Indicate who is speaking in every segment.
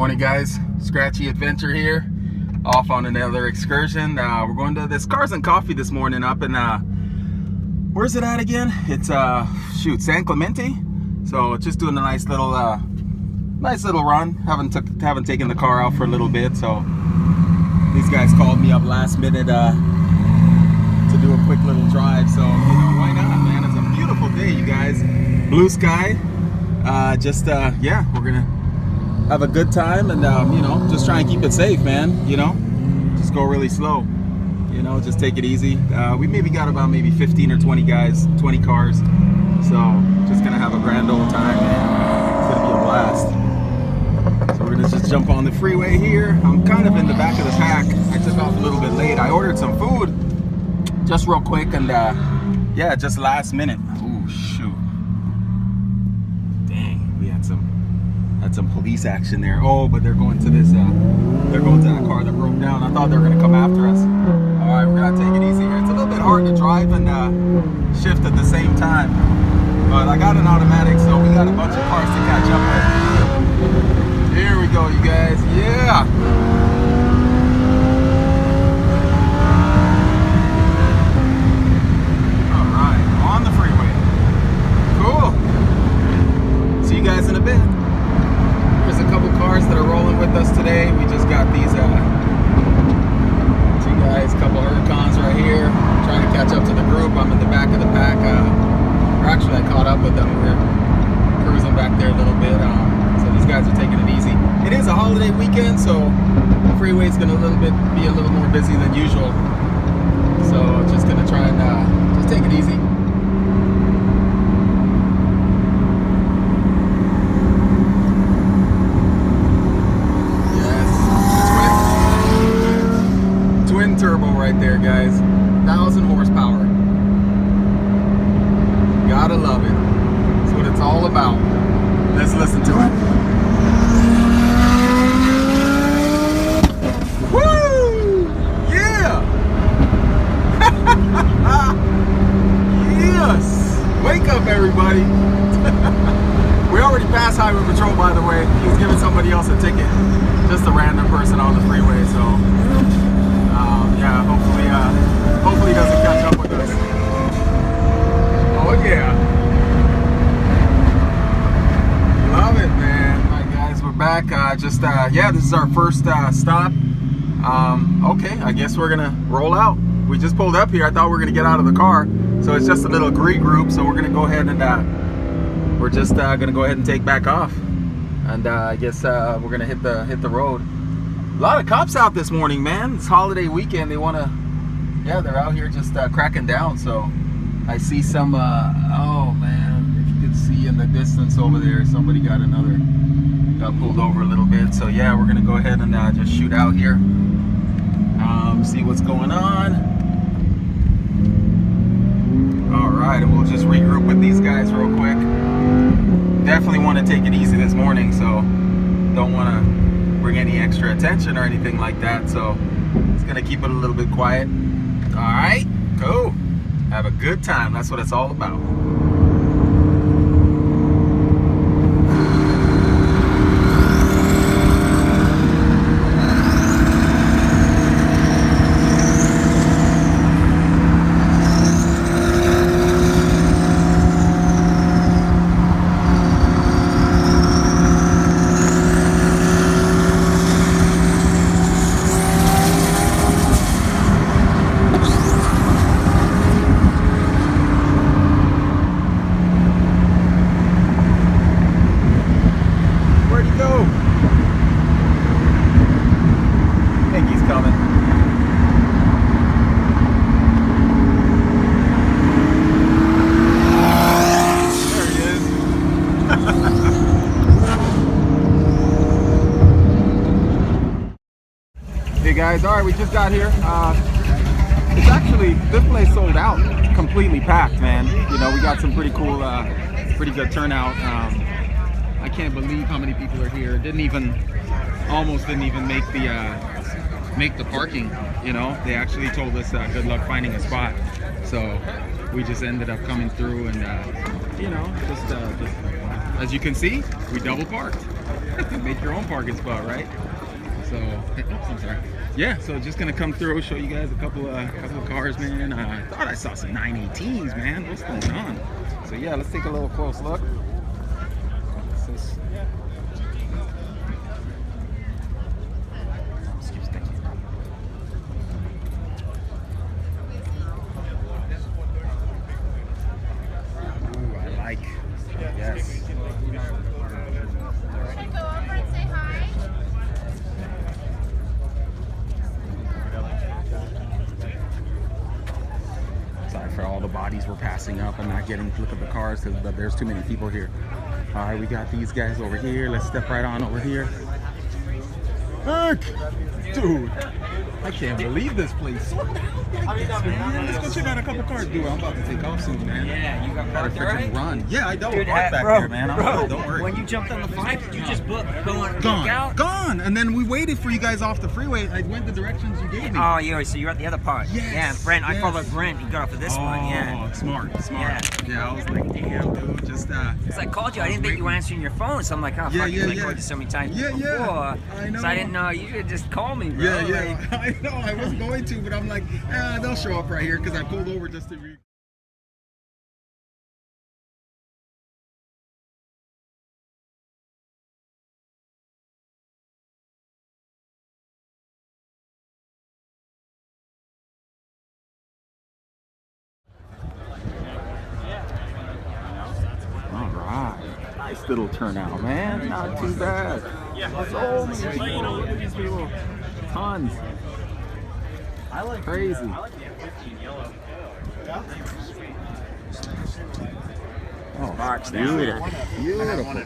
Speaker 1: Morning guys, Scratchy Adventure here, off on another excursion. We're going to this Cars and Coffee this morning up in, where's it at again? It's, San Clemente. So just doing a nice little run. Haven't taken the car out for a little bit, so these guys called me up last minute to do a quick little drive. So, why not, man? It's a beautiful day, you guys. Blue sky. Yeah, we're gonna have a good time and just try and keep it safe, man. Just go really slow, just take it easy. We maybe got about maybe 15 or 20 guys, 20 cars, so just gonna have a grand old time, man. It's gonna be a blast. So we're gonna just jump on the freeway here. I'm kind of in the back of the pack. I took off a little bit late. I ordered some food just real quick, and yeah, just last minute. Ooh, shoot, dang, we had some police action there. Oh, but they're going to this they're going to that car that broke down. I thought they were going to come after us. All right, we're gonna take it easy here. It's a little bit hard to drive and shift at the same time, but I got an automatic, so we got a bunch of cars to catch up with. Here we go, you guys. Yeah, all right, on the freeway. Cool. See you guys in a bit. There's a couple cars that are rolling with us today. We just got these two guys, couple Huracans right here, trying to catch up to the group. I'm in the back of the pack. Or actually, I caught up with them. We're cruising back there a little bit. So these guys are taking it easy. It is a holiday weekend, so the freeway's gonna be a little more busy than usual. So just gonna try and just take it easy. Turbo right there, guys. 1,000 horsepower. Gotta love it. That's what it's all about. Let's listen to it. Woo! Yeah! Yes! Wake up, everybody. We already passed Highway Patrol, by the way. He was giving somebody else a ticket. Just a random person on the freeway, so yeah, hopefully he doesn't catch up with us. Oh yeah. Love it, man. All right, guys, we're back. Yeah, this is our first stop. Okay, I guess we're gonna roll out. We just pulled up here. I thought we were gonna get out of the car. So it's just a little group. So we're gonna go ahead and we're just gonna go ahead and take back off. And I guess we're gonna hit the road. A lot of cops out this morning, man. It's holiday weekend. They yeah, they're out here just cracking down. So I see some, oh man, if you can see in the distance over there, somebody got pulled over a little bit. So yeah, we're gonna go ahead and just shoot out here, see what's going on. All right, and we'll just regroup with these guys real quick. Definitely want to take it easy this morning, so don't want to bring any extra attention or anything like that, so it's gonna keep it a little bit quiet. All right, cool. Have a good time. That's what it's all about. Hey guys, all right, we just got here. It's actually, this place sold out, completely packed, man. We got some pretty cool, pretty good turnout. I can't believe how many people are here. Almost didn't even make the parking. They actually told us good luck finding a spot. So we just ended up coming through and just as you can see, we double parked. Make your own parking spot, right? So, oops, I'm sorry. Yeah, so just gonna come through, show you guys a couple of cars, man. I thought I saw some 918s, man. What's going on? So yeah, let's take a little close look. What's this? Excuse me. Ooh, I like. Yes. Sorry for all the bodies we're passing up and not getting to look at the cars, but there's too many people here. All right, we got these guys over here. Let's step right on over here. Look, dude, I can't believe this place. Slow down like this, man. Let's go check out a couple cars. Dude, I'm about to take off soon, man.
Speaker 2: Yeah, you got
Speaker 1: Gotta freaking run. Yeah, I don't.
Speaker 2: Dude,
Speaker 1: Park back
Speaker 2: bro,
Speaker 1: there, man.
Speaker 2: bro,
Speaker 1: Don't worry.
Speaker 2: when you jumped on the flight, did you just book going
Speaker 1: Gone. Gone. And then we waited for you guys off the freeway. I went the directions you gave me.
Speaker 2: Oh, yeah, so you're at the other part.
Speaker 1: Yes,
Speaker 2: Yeah, Brent, I
Speaker 1: yes.
Speaker 2: followed Brent. He got off of this one, yeah.
Speaker 1: Oh, smart. Yeah, I was like, damn, dude, just
Speaker 2: Because I called you, I didn't think you were answering your phone, so I'm like, oh, fuck, I called you so many times before.
Speaker 1: I know.
Speaker 2: So I didn't know, you should just call me, bro.
Speaker 1: Yeah,
Speaker 2: Like,
Speaker 1: I know. I was going to, but I'm like, they'll show up right here because I pulled over just to read. All right, nice little turnout, man. Not too bad. So many people. Look at these people. Tons. Crazy. Oh,
Speaker 2: Marks
Speaker 1: beautiful. Beautiful.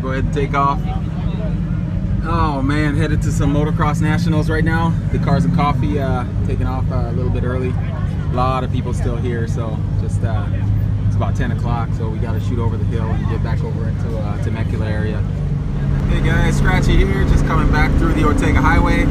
Speaker 1: Go ahead and take off. Oh man, headed to some motocross nationals right now. The Cars and Coffee taking off a little bit early. A lot of people still here, so just it's about 10 o'clock, so we got to shoot over the hill and get back over into Temecula area. Hey guys, Scratchy here, just coming back through the Ortega Highway.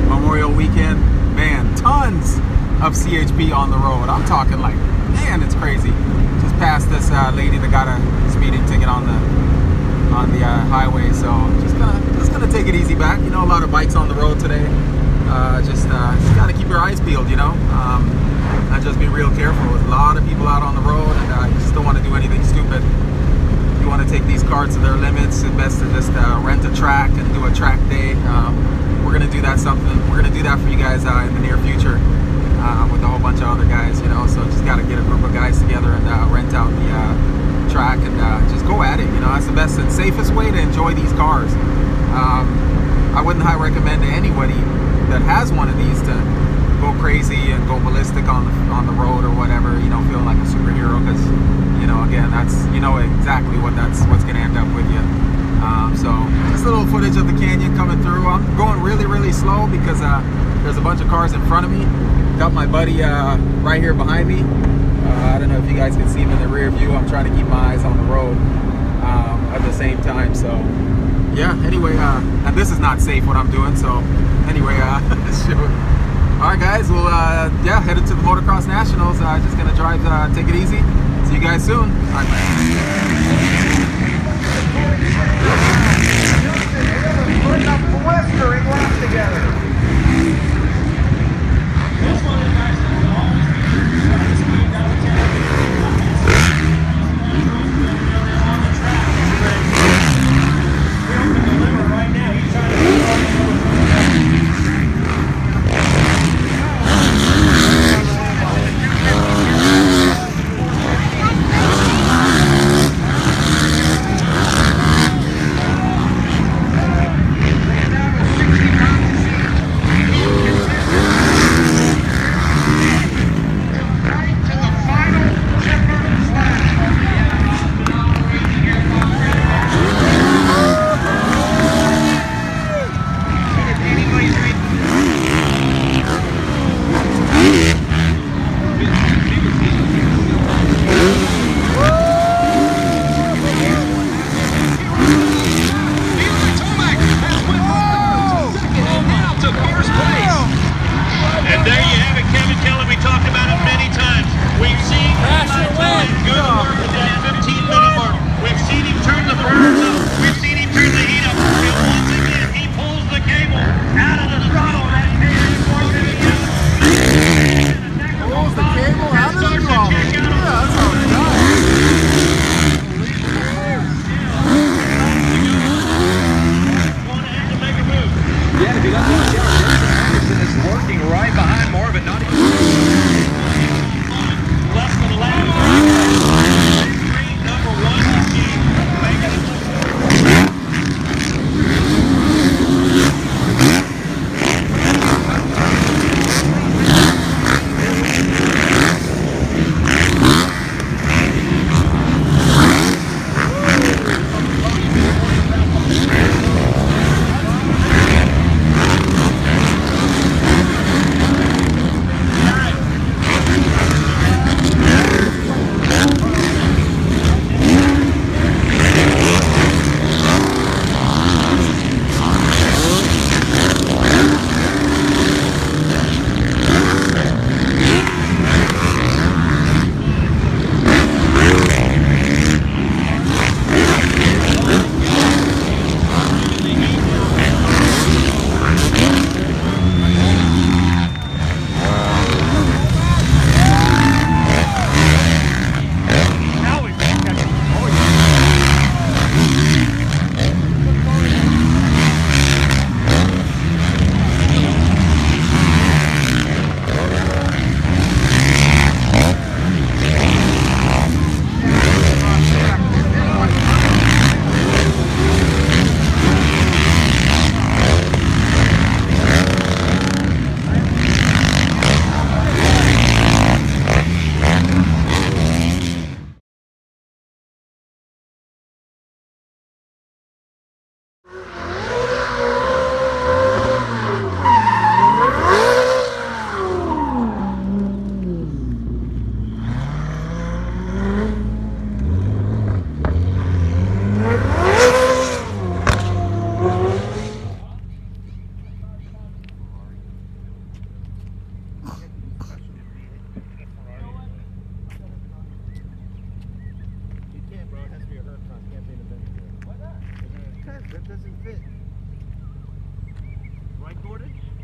Speaker 1: Memorial weekend, man, tons of CHP on the road. I'm talking like, man, it's crazy. Just passed this lady that got a speeding ticket on the highway, so just gonna take it easy back. You know, a lot of bikes on the road today. Just gotta keep your eyes peeled, you know. And just be real careful. There's a lot of people out on the road, and you just don't want to do anything stupid. If you want to take these cars to their limits, it's best to just rent a track and do a track day. We're gonna do that for you guys in the near future with a whole bunch of other guys, you know. So just gotta get a group of guys together and rent out the track and just go at it. You know, that's the best and safest way to enjoy these cars. I wouldn't highly recommend to anybody that has one of these to go crazy and go ballistic on the road or whatever, you know, feeling like a superhero, because, you know, again, that's, you know exactly what's going to end up with you. So just a little footage of the canyon coming through. I'm going really, really slow because there's a bunch of cars in front of me. Got my buddy right here behind me. I don't know if you guys can see him in the rear view. I'm trying to keep my eyes on the road at the same time. So yeah, anyway, and this is not safe what I'm doing. So anyway, shoot. All right, guys. Well, yeah, headed to the Motocross Nationals. Just gonna drive, take it easy. See you guys soon. All right,
Speaker 3: Putting up the Westering lap together.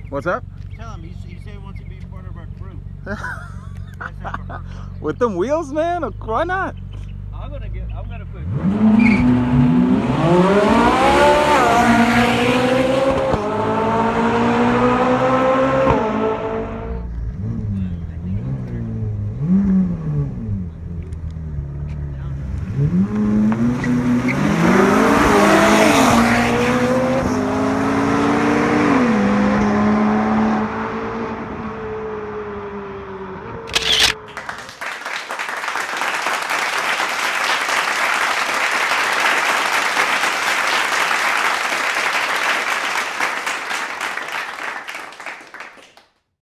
Speaker 1: What's up?
Speaker 4: Tell him, he said he wants to be part of our crew.
Speaker 1: With them wheels, man? Why not?
Speaker 4: I'm gonna put